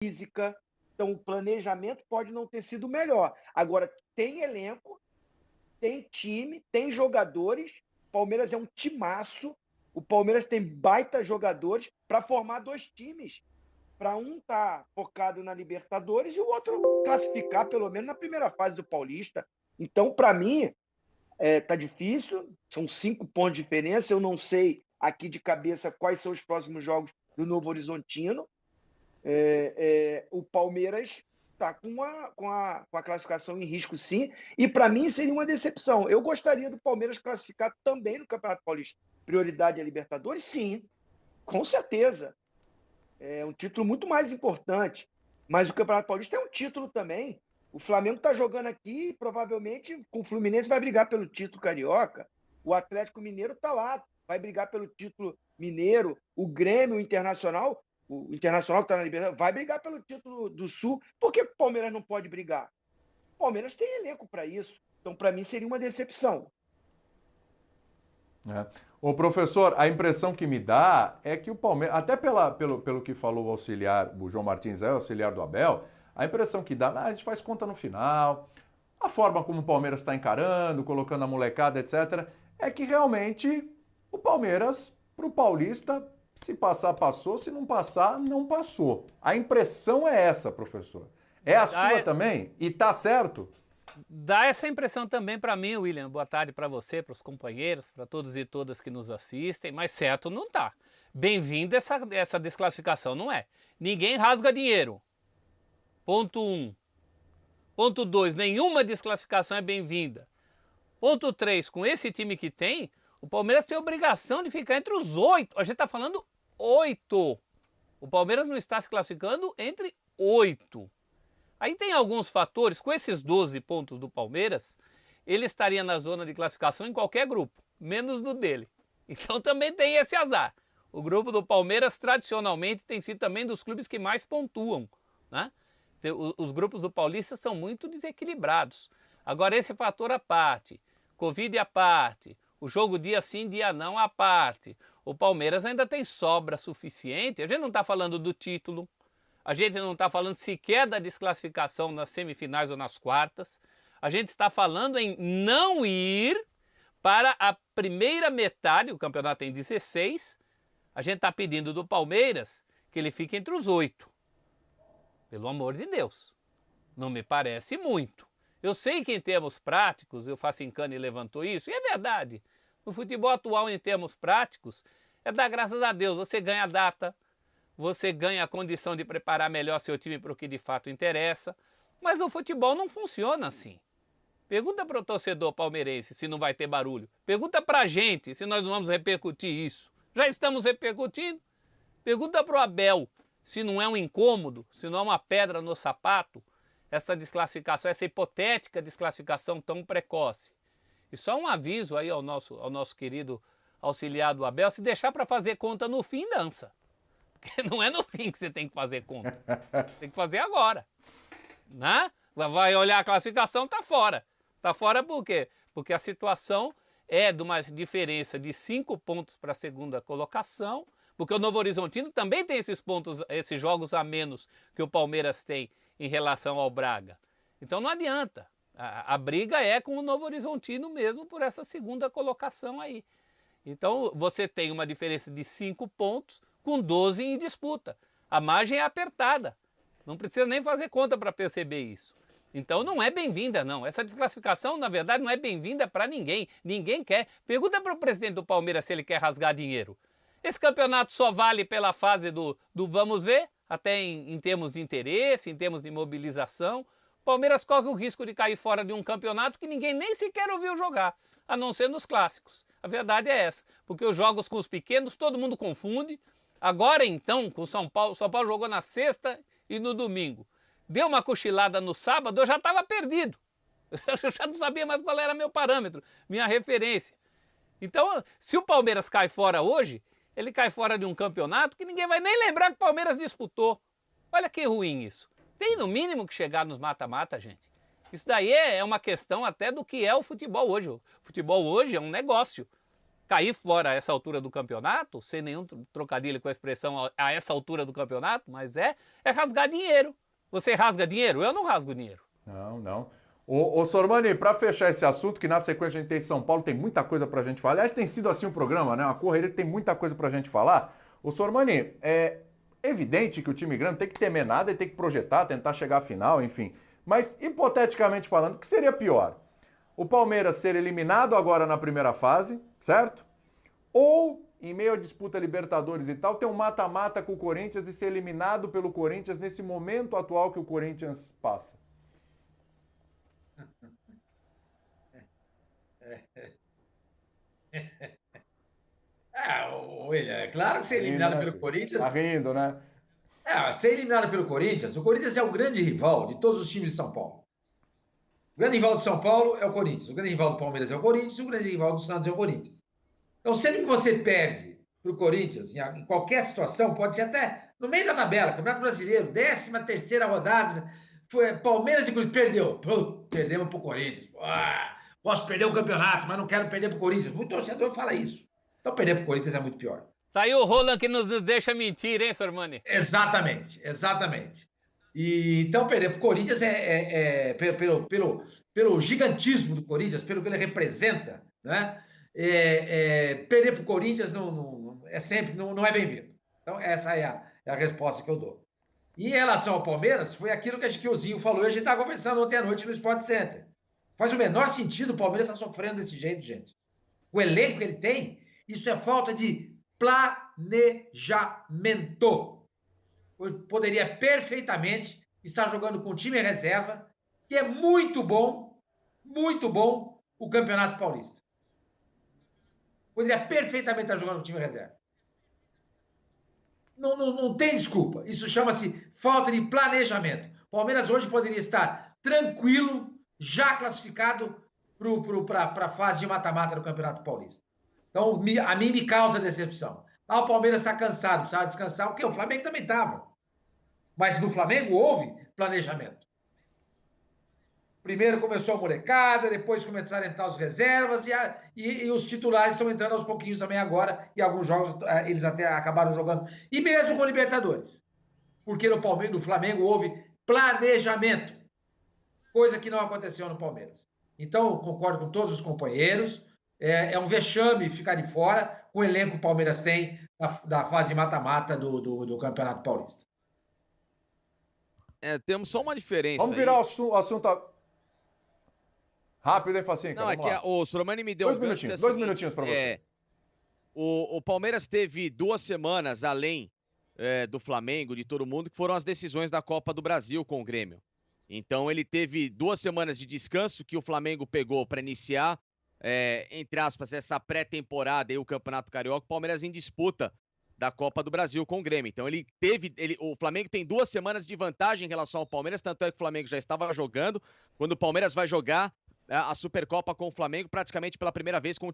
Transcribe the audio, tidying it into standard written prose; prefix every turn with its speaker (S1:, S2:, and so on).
S1: física, então o planejamento pode não ter sido melhor. Agora, tem elenco, tem time, tem jogadores, o Palmeiras é um timaço, o Palmeiras tem baita jogadores para formar 2 times, para um estar focado na Libertadores e o outro classificar pelo menos na primeira fase do Paulista. Então, para mim, tá difícil, são 5 pontos de diferença, eu não sei aqui de cabeça quais são os próximos jogos do Novo Horizontino. O Palmeiras está com a classificação em risco, sim, e para mim seria uma decepção. Eu gostaria do Palmeiras classificar também no Campeonato Paulista. Prioridade a Libertadores? Sim, com certeza. É um título muito mais importante, mas o Campeonato Paulista é um título também. O Flamengo está jogando aqui, provavelmente com o Fluminense vai brigar pelo título carioca. O Atlético Mineiro está lá, vai brigar pelo título mineiro. O Grêmio, o Internacional que está na Libertadores, vai brigar pelo título do Sul. Por que o Palmeiras não pode brigar? O Palmeiras tem elenco para isso. Então, para mim, seria uma decepção.
S2: Ô, professor, a impressão que me dá é que o Palmeiras, até pelo que falou o auxiliar, o João Martins, o auxiliar do Abel, a impressão que dá, a gente faz conta no final, a forma como o Palmeiras está encarando, colocando a molecada, etc., é que realmente o Palmeiras, para o Paulista, se passar, passou, se não passar, não passou. A impressão é essa, professor. É a sua também? E tá certo?
S3: Dá essa impressão também para mim, William. Boa tarde para você, para os companheiros, para todos e todas que nos assistem, mas certo não tá. Bem-vinda essa desclassificação, não é? Ninguém rasga dinheiro. Ponto 1. Ponto 2, nenhuma desclassificação é bem-vinda. Ponto 3, com esse time que tem, o Palmeiras tem a obrigação de ficar entre os 8. A gente está falando 8. O Palmeiras não está se classificando entre 8. Aí tem alguns fatores, com esses 12 pontos do Palmeiras, ele estaria na zona de classificação em qualquer grupo, menos no dele. Então também tem esse azar. O grupo do Palmeiras tradicionalmente tem sido também dos clubes que mais pontuam, né? Os grupos do Paulista são muito desequilibrados. Agora esse fator à parte, Covid à parte, o jogo dia sim, dia não à parte, o Palmeiras ainda tem sobra suficiente, a gente não está falando do título, a gente não está falando sequer da desclassificação nas semifinais ou nas quartas. A gente está falando em não ir para a primeira metade, o campeonato tem 16. A gente está pedindo do Palmeiras que ele fique entre os 8. Pelo amor de Deus. Não me parece muito. Eu sei que em termos práticos, o Facincani levantou isso, e é verdade. No futebol atual, em termos práticos, é dar graças a Deus. Você ganha data, você ganha a condição de preparar melhor seu time para o que de fato interessa. Mas o futebol não funciona assim. Pergunta para o torcedor palmeirense se não vai ter barulho. Pergunta para a gente se nós vamos repercutir isso. Já estamos repercutindo. Pergunta para o Abel se não é um incômodo, se não é uma pedra no sapato, essa desclassificação, essa hipotética desclassificação tão precoce. E só um aviso aí ao nosso querido auxiliar do Abel, se deixar para fazer conta no fim, dança. Porque não é no fim que você tem que fazer conta. Tem que fazer agora. Né? Vai olhar a classificação, tá fora. Tá fora por quê? Porque a situação é de uma diferença de 5 pontos para a segunda colocação, porque o Novo Horizontino também tem esses pontos, esses jogos a menos que o Palmeiras tem em relação ao Braga. Então não adianta. A briga é com o Novo Horizontino mesmo por essa segunda colocação aí. Então você tem uma diferença de 5 pontos com 12 em disputa. A margem é apertada. Não precisa nem fazer conta para perceber isso. Então não é bem-vinda, não. Essa desclassificação, na verdade, não é bem-vinda para ninguém. Ninguém quer. Pergunta para o presidente do Palmeiras se ele quer rasgar dinheiro. Esse campeonato só vale pela fase do vamos ver, até em termos de interesse, em termos de mobilização. O Palmeiras corre o risco de cair fora de um campeonato que ninguém nem sequer ouviu jogar, a não ser nos clássicos. A verdade é essa, porque os jogos com os pequenos todo mundo confunde. Agora então, com o São Paulo jogou na sexta e no domingo. Deu uma cochilada no sábado, eu já estava perdido. Eu já não sabia mais qual era meu parâmetro, minha referência. Então, se o Palmeiras cai fora hoje, ele cai fora de um campeonato que ninguém vai nem lembrar que o Palmeiras disputou. Olha que ruim isso. Tem no mínimo que chegar nos mata-mata, gente. Isso daí é uma questão até do que é o futebol hoje. O futebol hoje é um negócio. cair fora a essa altura do campeonato, sem nenhum trocadilho com a expressão a essa altura do campeonato, mas é rasgar dinheiro. Você rasga dinheiro? Eu não rasgo dinheiro.
S2: Não. Ô Sormani, para fechar esse assunto, que na sequência a gente tem São Paulo, tem muita coisa pra gente falar. Aliás, tem sido assim o programa, né? Uma correria que tem muita coisa pra gente falar. Ô Sormani, é evidente que o time grande tem que temer nada e tem que projetar, tentar chegar à final, enfim. Mas, hipoteticamente falando, o que seria pior? O Palmeiras ser eliminado agora na primeira fase, certo? Ou, em meio à disputa Libertadores e tal, ter um mata-mata com o Corinthians e ser eliminado pelo Corinthians nesse momento atual que o Corinthians passa?
S4: William, é claro que ser eliminado pelo Corinthians...
S2: Tá rindo, né?
S4: Ser eliminado pelo Corinthians, o Corinthians é o grande rival de todos os times de São Paulo. O grande rival de São Paulo é o Corinthians, o grande rival do Palmeiras é o Corinthians, e o grande rival do Santos é o Corinthians. Então, sempre que você perde para o Corinthians, em qualquer situação, pode ser até no meio da tabela, Campeonato Brasileiro, 13ª rodada, foi Palmeiras e Corinthians, perdemos para o Corinthians. Posso perder o campeonato, mas não quero perder para o Corinthians. Muito torcedor fala isso. Então, perder para o Corinthians é muito pior.
S3: Tá aí o Roland que nos deixa mentir, hein, Sormani?
S4: Exatamente. E, então, perder para o Corinthians pelo gigantismo do Corinthians, pelo que ele representa, né? Perder para o Corinthians não é bem-vindo. Então, essa é a resposta que eu dou. E em relação ao Palmeiras, foi aquilo que o Zinho falou e a gente estava conversando ontem à noite no Sport Center. Faz o menor sentido o Palmeiras estar sofrendo desse jeito, gente. O elenco que ele tem, isso é falta de planejamento. Poderia perfeitamente estar jogando com o time reserva, que é muito bom o Campeonato Paulista. Poderia perfeitamente estar jogando com o time reserva. Não tem desculpa. Isso chama-se falta de planejamento. O Palmeiras hoje poderia estar tranquilo, já classificado para a fase de mata-mata do Campeonato Paulista. Então, a mim me causa decepção. O Palmeiras está cansado, precisava descansar. O quê? O Flamengo também estava. Mas no Flamengo houve planejamento. Primeiro começou a molecada, depois começaram a entrar os reservas e os titulares estão entrando aos pouquinhos também agora. E alguns jogos eles até acabaram jogando. E mesmo com o Libertadores. Porque no Flamengo houve planejamento. Coisa que não aconteceu no Palmeiras. Então, concordo com todos os companheiros. É um vexame ficar de fora com o elenco que o Palmeiras tem da fase mata-mata do Campeonato Paulista.
S5: Temos só uma diferença.
S2: Vamos virar o assunto rápido, hein, Facinho?
S5: Não, o Sormani me deu
S2: dois minutinhos para você.
S5: O Palmeiras teve 2 semanas além do Flamengo, de todo mundo, que foram as decisões da Copa do Brasil com o Grêmio. Então ele teve 2 semanas de descanso que o Flamengo pegou para iniciar, entre aspas, essa pré-temporada e o Campeonato Carioca, o Palmeiras em disputa da Copa do Brasil com o Grêmio. Então o Flamengo tem 2 semanas de vantagem em relação ao Palmeiras, tanto é que o Flamengo já estava jogando. Quando o Palmeiras vai jogar a Supercopa com o Flamengo, praticamente pela primeira vez com o